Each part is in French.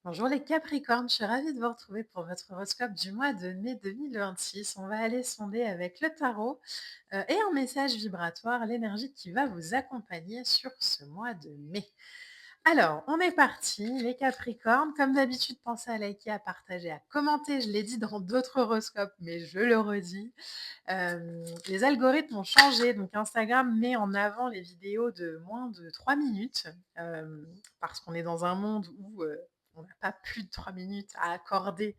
Bonjour les Capricornes, je suis ravie de vous retrouver pour votre horoscope du mois de mai 2026. On va aller sonder avec le tarot et un message vibratoire, l'énergie qui va vous accompagner sur ce mois de mai. Alors, on est parti, les Capricornes. Comme d'habitude, pensez à liker, à partager, à commenter. Je l'ai dit dans d'autres horoscopes, mais je le redis. Les algorithmes ont changé, donc Instagram met en avant les vidéos de moins de 3 minutes, parce qu'on est dans un monde où, on n'a pas plus de 3 minutes à accorder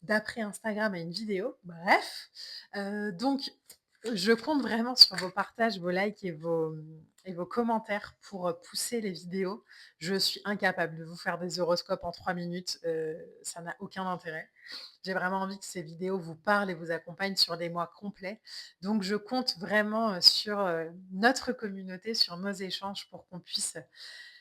d'après Instagram à une vidéo. Bref, donc je compte vraiment sur vos partages, vos likes et vos commentaires pour, pousser les vidéos. Je suis incapable de vous faire des horoscopes en 3 minutes, ça n'a aucun intérêt. J'ai vraiment envie que ces vidéos vous parlent et vous accompagnent sur des mois complets. Donc je compte vraiment, sur, notre communauté, sur nos échanges pour qu'on puisse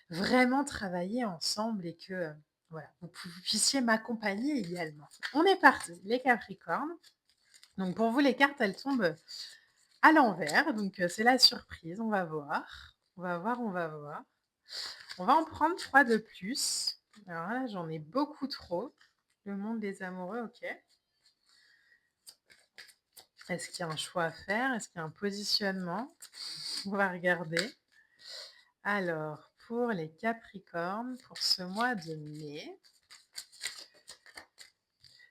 vraiment travailler ensemble et que, voilà, vous puissiez m'accompagner également. On est parti, les Capricornes. Donc pour vous, les cartes, elles tombent à l'envers, donc c'est la surprise. On va voir. On va voir, on va voir. On va en prendre 3 de plus. Alors là, j'en ai beaucoup trop. Le monde des amoureux, OK. Est-ce qu'il y a un choix à faire? Est-ce qu'il y a un positionnement? On va regarder. Alors, pour les Capricornes, pour ce mois de mai,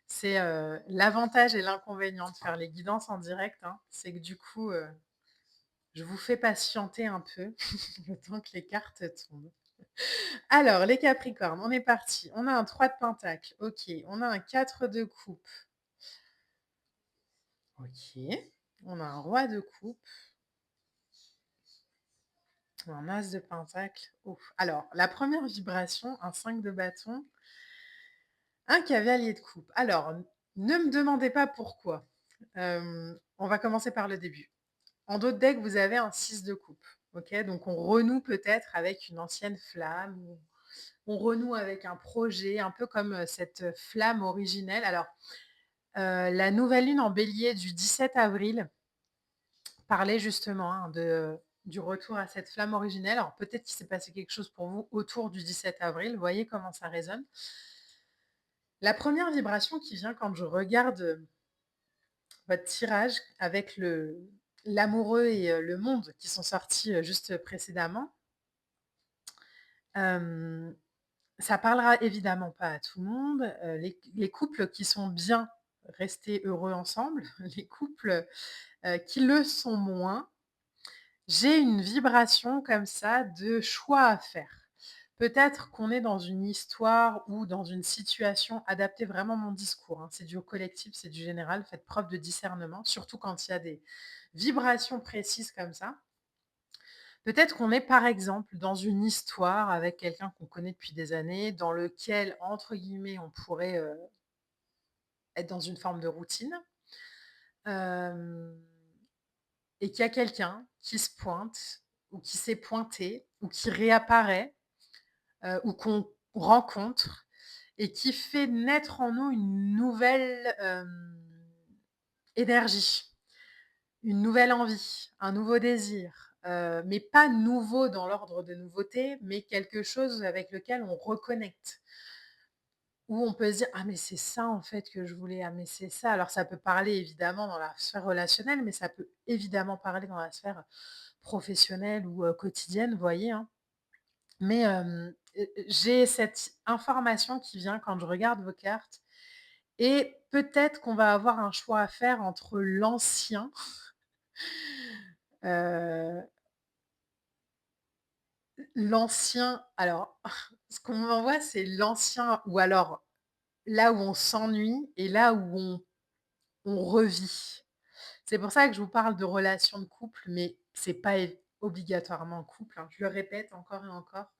c'est l'avantage et l'inconvénient de faire les guidances en direct, hein, c'est que du coup, je vous fais patienter un peu le temps que les cartes tombent. Alors, les Capricornes, on est parti. On a un 3 de Pentacle, ok. On a un 4 de coupe, ok. On a un Roi de coupe, un As de Pentacle. Ouf. Alors, la première vibration, un 5 de bâton, un cavalier de coupe. Alors, ne me demandez pas pourquoi. On va commencer par le début. En dos de deck, vous avez un 6 de coupe. Ok, donc on renoue peut-être avec une ancienne flamme, ou on renoue avec un projet, un peu comme cette flamme originelle. Alors, la nouvelle lune en bélier du 17 avril parlait justement, hein, du retour à cette flamme originelle. Alors peut-être qu'il s'est passé quelque chose pour vous autour du 17 avril. Vous voyez comment ça résonne. La première vibration qui vient quand je regarde votre tirage avec l'amoureux et le monde qui sont sortis juste précédemment, euh, ça parlera évidemment pas à tout le monde. Les couples qui sont bien restés heureux ensemble, les couples qui le sont moins, j'ai une vibration comme ça de choix à faire. Peut-être qu'on est dans une histoire ou dans une situation, adaptez vraiment mon discours, hein, c'est du collectif, c'est du général, faites preuve de discernement, surtout quand il y a des vibrations précises comme ça. Peut-être qu'on est par exemple dans une histoire avec quelqu'un qu'on connaît depuis des années, dans lequel, entre guillemets, on pourrait être dans une forme de routine. Euh, et qu'il y a quelqu'un qui se pointe ou qui s'est pointé ou qui réapparaît ou qu'on rencontre et qui fait naître en nous une nouvelle énergie, une nouvelle envie, un nouveau désir, mais pas nouveau dans l'ordre de nouveauté, mais quelque chose avec lequel on reconnecte. Où on peut se dire: «Ah mais c'est ça en fait que je voulais, ah mais c'est ça». Alors ça peut parler évidemment dans la sphère relationnelle, mais ça peut évidemment parler dans la sphère professionnelle ou quotidienne, vous voyez, hein? Mais j'ai cette information qui vient quand je regarde vos cartes et peut-être qu'on va avoir un choix à faire entre heu, l'ancien alors ce qu'on m'envoie, c'est l'ancien ou alors là où on s'ennuie et là où on revit. C'est pour ça que je vous parle de relations de couple, mais c'est pas obligatoirement couple, hein, je le répète encore et encore.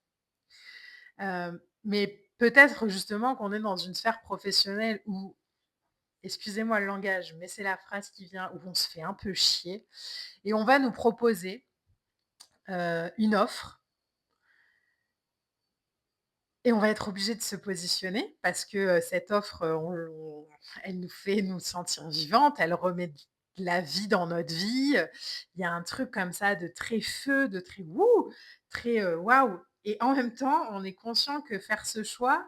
Mais peut-être justement qu'on est dans une sphère professionnelle où, excusez-moi le langage, mais c'est la phrase qui vient, où on se fait un peu chier et on va nous proposer, une offre et on va être obligé de se positionner parce que, cette offre, elle nous fait nous sentir vivantes, elle remet de la vie dans notre vie, il y a un truc comme ça de très feu, de très wouh, très, waouh et en même temps, on est conscient que faire ce choix,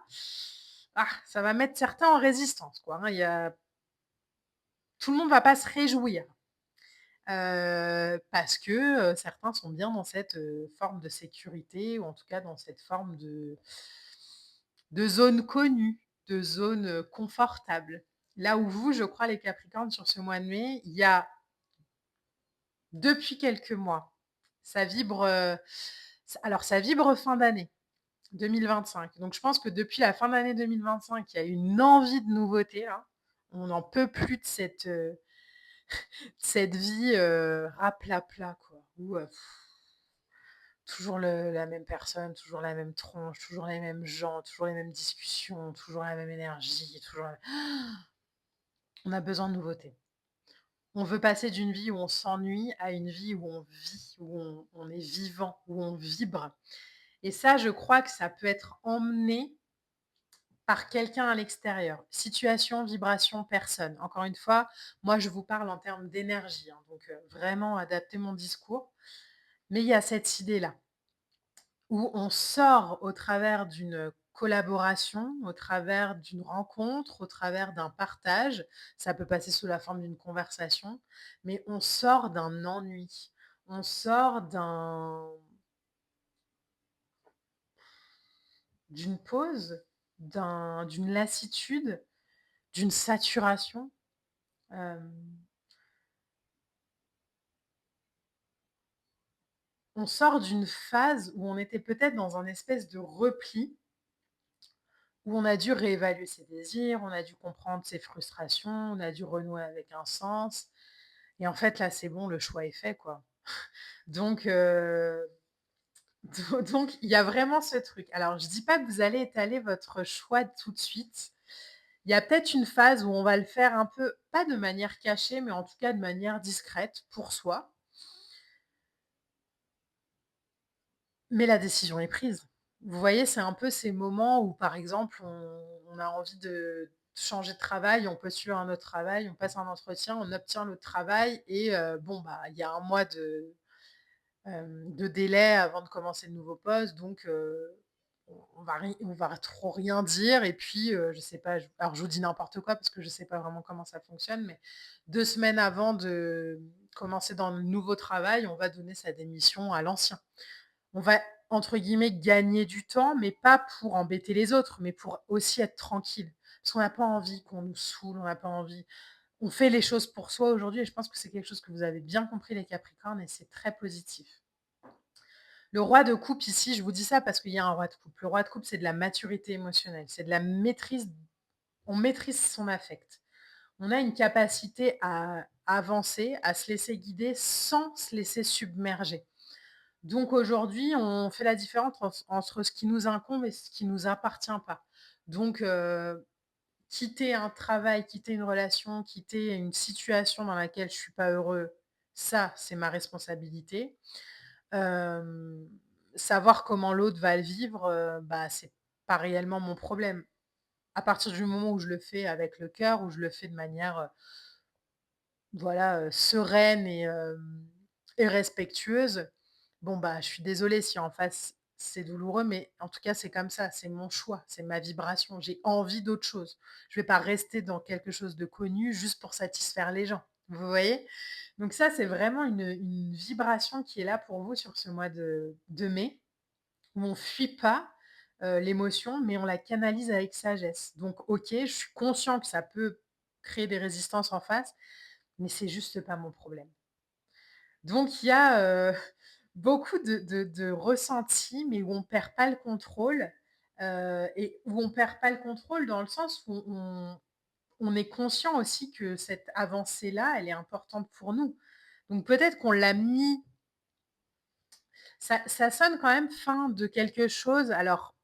ça va mettre certains en résistance, quoi, hein. Il y a Tout le monde va pas se réjouir, parce que, certains sont bien dans cette, forme de sécurité ou en tout cas dans cette forme de zone connue, de zone, confortable. Là où vous, je crois les Capricornes sur ce mois de mai, il y a depuis quelques mois, ça vibre, ça vibre fin d'année 2025. Donc je pense que depuis la fin d'année 2025, il y a une envie de nouveauté là. On n'en peut plus de cette vie, raplapla quoi, où, toujours la même personne, toujours la même tronche, toujours les mêmes gens, toujours les mêmes discussions, toujours la même énergie, toujours la on a besoin de nouveautés. On veut passer d'une vie où on s'ennuie à une vie où on vit, où on est vivant, où on vibre et ça, je crois que ça peut être emmené par quelqu'un à l'extérieur. Situation, vibration, personne. Encore une fois, moi, je vous parle en termes d'énergie, hein, donc vraiment adapter mon discours. Mais il y a cette idée-là, où on sort au travers d'une collaboration, au travers d'une rencontre, au travers d'un partage. Ça peut passer sous la forme d'une conversation, mais on sort d'un ennui. On sort d'une pause, d'une lassitude, d'une saturation. Hem, on sort d'une phase où on était peut-être dans un espèce de repli, où on a dû réévaluer ses désirs, on a dû comprendre ses frustrations, on a dû renouer avec un sens et en fait, là, c'est bon, le choix est fait, quoi. Donc donc il y a vraiment ce truc. Alors je dis pas que vous allez étaler votre choix tout de suite. Il y a peut-être une phase où on va le faire un peu, pas de manière cachée, mais en tout cas de manière discrète pour soi, mais la décision est prise. Vous voyez, c'est un peu ces moments où, par exemple, on a envie de changer de travail, on postule à un autre travail, on passe un entretien, on obtient le travail et bon, bah, il y a un mois de délai avant de commencer le nouveau poste donc on va trop rien dire et puis, je sais pas, alors je vous dis n'importe quoi parce que je sais pas vraiment comment ça fonctionne, mais 2 semaines avant de commencer dans le nouveau travail, on va donner sa démission à l'ancien. On va, entre guillemets, «gagner du temps», mais pas pour embêter les autres, mais pour aussi être tranquille. Parce qu'on n'a pas envie qu'on nous saoule, on n'a pas envie on fait les choses pour soi aujourd'hui et je pense que c'est quelque chose que vous avez bien compris les Capricornes et c'est très positif. Le roi de coupe ici, je vous dis ça parce qu'il y a un roi de coupe. Le roi de coupe, c'est de la maturité émotionnelle, c'est de la maîtrise, on maîtrise son affect. On a une capacité à avancer, à se laisser guider sans se laisser submerger. Donc aujourd'hui, on fait la différence entre ce qui nous incombe et ce qui nous appartient pas. Donc quitter un travail, quitter une relation, quitter une situation dans laquelle je suis pas heureux, ça, c'est ma responsabilité. Hem, savoir comment l'autre va le vivre, bah, c'est pas réellement mon problème. À partir du moment où je le fais avec le cœur, où je le fais de manière, voilà, sereine et respectueuse, bon, bah, je suis désolée si en face c'est douloureux, mais en tout cas, c'est comme ça, c'est mon choix, c'est ma vibration. J'ai envie d'autre chose. Je vais pas rester dans quelque chose de connu juste pour satisfaire les gens. Vous voyez? Donc ça, c'est vraiment une vibration qui est là pour vous sur ce mois de mai, où on fuit pas, l'émotion, mais on la canalise avec sagesse. Donc OK, je suis conscient que ça peut créer des résistances en face, mais c'est juste pas mon problème. Donc il y a, beaucoup de ressentis, mais où on perd pas le contrôle, et où on perd pas le contrôle dans le sens où on est conscient aussi que cette avancée-là, elle est importante pour nous. Donc peut-être qu'on l'a mis ça sonne quand même fin de quelque chose. Alors,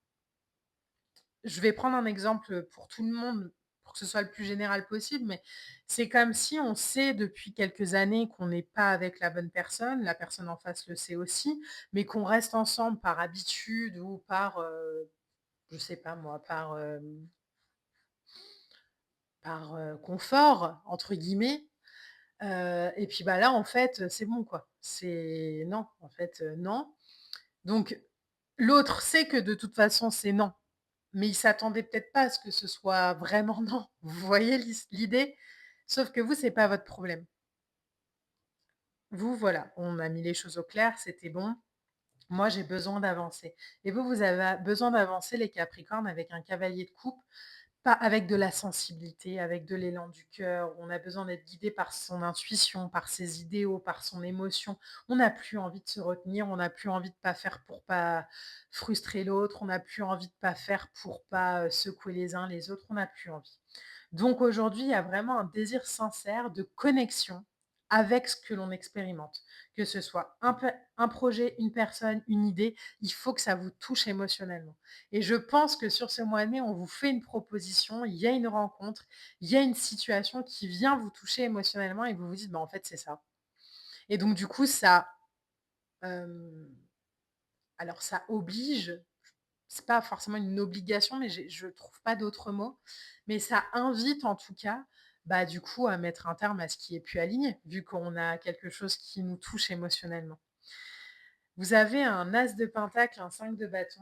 je vais prendre un exemple pour tout le monde, pour que ce soit le plus général possible, mais c'est comme si on sait depuis quelques années qu'on n'est pas avec la personne en face le sait aussi, mais qu'on reste ensemble par habitude ou par, je sais pas moi, «confort» entre guillemets, et puis, bah, là en fait, c'est bon quoi. C'est non, en fait, non. Donc l'autre sait que de toute façon c'est non. mais ils s'attendaient peut-être pas à ce que ce soit vraiment non. Vous voyez l'idée? Sauf que vous, c'est pas votre problème. Vous, voilà, on a mis les choses au clair, c'était bon. Moi, j'ai besoin d'avancer et vous, vous avez besoin d'avancer les Capricornes avec un cavalier de coupe, pas avec de la sensibilité, avec de l'élan du cœur. On a besoin d'être guidé par son intuition, par ses idéaux, par son émotion. On n'a plus envie de se retenir, on n'a plus envie de pas faire pour pas frustrer l'autre, on n'a plus envie de pas faire pour pas, secouer les uns les autres, on n'a plus envie. Donc aujourd'hui, il y a vraiment un désir sincère de connexion avec ce que l'on expérimente. Que ce soit un projet, une personne, une idée, il faut que ça vous touche émotionnellement. Et je pense que sur ce mois de mai, on vous fait une proposition, il y a une rencontre, il y a une situation qui vient vous toucher émotionnellement et vous vous dites: «Bah, en fait, c'est ça». Et donc du coup, ça, hem, alors ça oblige, c'est pas forcément une obligation, mais je trouve pas d'autre mot, mais ça invite en tout cas, bah, du coup, à mettre un terme à ce qui est plus aligné, vu qu'on a quelque chose qui nous touche émotionnellement. Vous avez un as de pentacle, un 5 de bâton.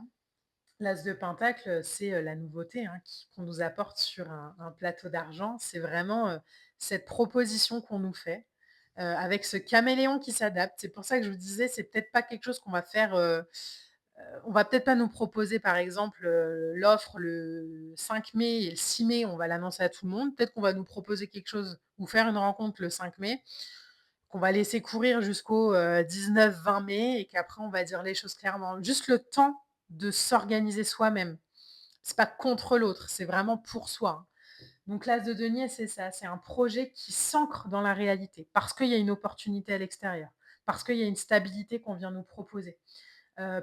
L'as de pentacle, c'est, la nouveauté, hein, qu'on nous apporte sur un plateau d'argent. C'est vraiment, cette proposition qu'on nous fait, avec ce caméléon qui s'adapte. C'est pour ça que je vous disais, c'est peut-être pas quelque chose qu'on va faire, on va peut-être pas nous proposer, par exemple, l'offre le 5 mai et le 6 mai, on va l'annoncer à tout le monde. Peut-être qu'on va nous proposer quelque chose ou faire une rencontre le 5 mai, qu'on va laisser courir jusqu'au, 19-20 mai et qu'après on va dire les choses clairement. Juste le temps de s'organiser soi-même. C'est pas contre l'autre, c'est vraiment pour soi, hein. Donc l'as de denier, c'est ça, c'est un projet qui s'ancre dans la réalité parce qu'il y a une opportunité à l'extérieur, parce qu'il y a une stabilité qu'on vient nous proposer,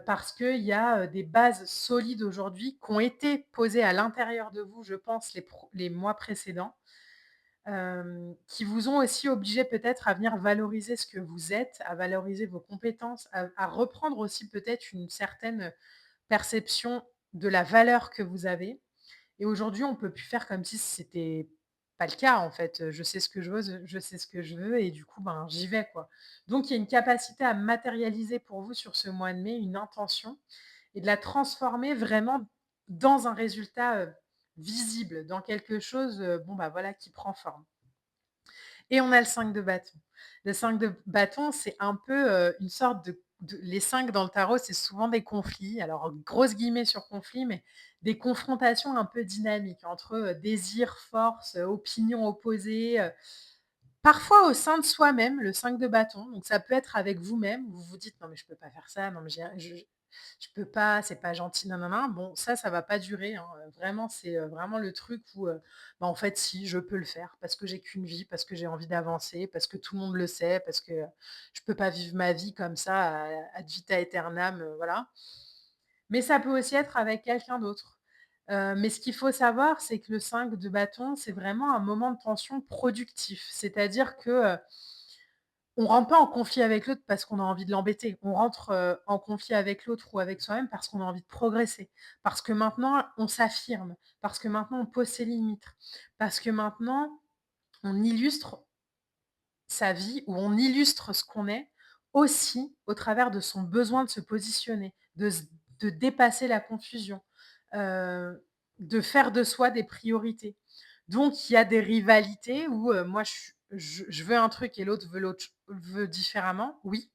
parce qu'il y a, des bases solides aujourd'hui qui ont été posées à l'intérieur de vous, je pense, les mois précédents, qui vous ont aussi obligé peut-être à venir valoriser ce que vous êtes, à valoriser vos compétences, à reprendre aussi peut-être une certaine perception de la valeur que vous avez. Et aujourd'hui, on peut plus faire comme si c'était pas le cas, en fait. Je sais ce que je veux, je sais ce que je veux et du coup, ben, j'y vais, quoi. Donc il y a une capacité à matérialiser pour vous sur ce mois de mai une intention et de la transformer vraiment dans un résultat, visible, dans quelque chose, bon, bah, voilà, qui prend forme. Et on a le 5 de bâton. Le 5 de bâton, c'est un peu, une sorte de les 5 dans le tarot, c'est souvent des conflits, alors grosses guillemets sur conflit, mais des confrontations un peu dynamiques entre, désir, force, opinions opposées, parfois au sein de soi-même, le 5 de bâton, donc ça peut être avec vous-même, vous vous dites: «Non mais je peux pas faire ça, non mais je peux pas, c'est pas gentil, non, non, non». Bon ça va pas durer, hein, vraiment c'est, vraiment le truc où, bah, en fait si, je peux le faire parce que j'ai qu'une vie, parce que j'ai envie d'avancer, parce que tout le monde le sait, parce que je peux pas vivre ma vie comme ça ad vitam aeternam, voilà. Mais ça peut aussi être avec quelqu'un d'autre. Mais ce qu'il faut savoir, c'est que le 5 de bâton, c'est vraiment un moment de tension productif. C'est-à-dire que, on rentre pas en conflit avec l'autre parce qu'on a envie de l'embêter. On rentre, en conflit avec l'autre ou avec soi-même parce qu'on a envie de progresser. Parce que maintenant, on s'affirme. Parce que maintenant, on pose ses limites. Parce que maintenant, on illustre sa vie ou on illustre ce qu'on est aussi au travers de son besoin de se positionner, de dépasser la confusion, heu, de faire de soi des priorités. Donc il y a des rivalités où, moi je veux un truc et l'autre veut différemment, oui.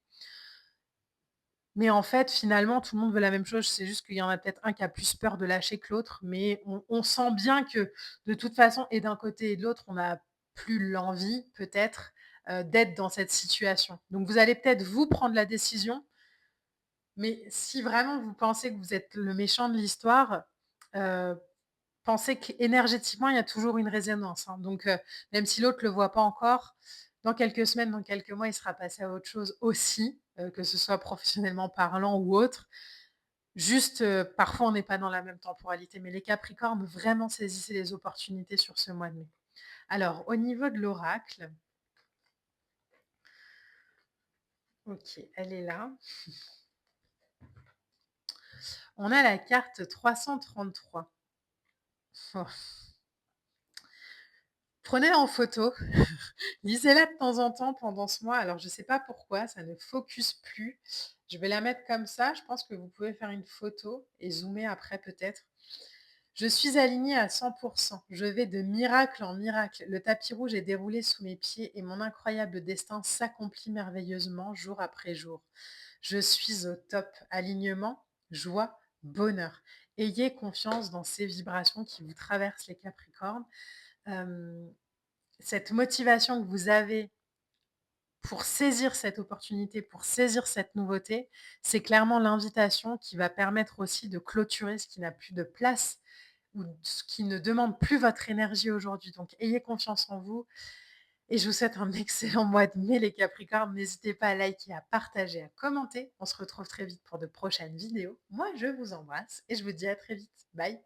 Mais en fait, finalement, tout le monde veut la même chose. C'est juste qu'il y en a peut-être un qui a plus peur de lâcher que l'autre, mais on sent bien que de toute façon et d'un côté et de l'autre, on n'a plus l'envie peut-être, d'être dans cette situation. Donc vous allez peut-être vous prendre la décision, mais si vraiment vous pensez que vous êtes le méchant de l'histoire, heu, pensez qu'énergétiquement, il y a toujours une résonance, hein. Donc même si l'autre le voit pas encore, dans quelques semaines, dans quelques mois, il sera passé à autre chose aussi, que ce soit professionnellement parlant ou autre. Juste, parfois, on n'est pas dans la même temporalité, mais les Capricornes, vraiment saisissez les opportunités sur ce mois de mai. Alors, au niveau de l'oracle, OK, elle est là. On a la carte 333. Oh. Prenez-la en photo, lisez-la de temps en temps pendant ce mois. Alors, je ne sais pas pourquoi, ça ne focus plus. Je vais la mettre comme ça. Je pense que vous pouvez faire une photo et zoomer après peut-être. Je suis alignée à 100%. Je vais de miracle en miracle. Le tapis rouge est déroulé sous mes pieds et mon incroyable destin s'accomplit merveilleusement jour après jour. Je suis au top. Alignement, joie, bonheur. Ayez confiance dans ces vibrations qui vous traversent les Capricornes. Hem, Cette motivation que vous avez pour saisir cette opportunité, pour saisir cette nouveauté, c'est clairement l'invitation qui va permettre aussi de clôturer ce qui n'a plus de place ou ce qui ne demande plus votre énergie aujourd'hui. Donc ayez confiance en vous et je vous souhaite un excellent mois de mai les Capricornes. N'hésitez pas à liker, à partager, à commenter. On se retrouve très vite pour de prochaines vidéos. Moi, je vous embrasse et je vous dis à très vite. Bye.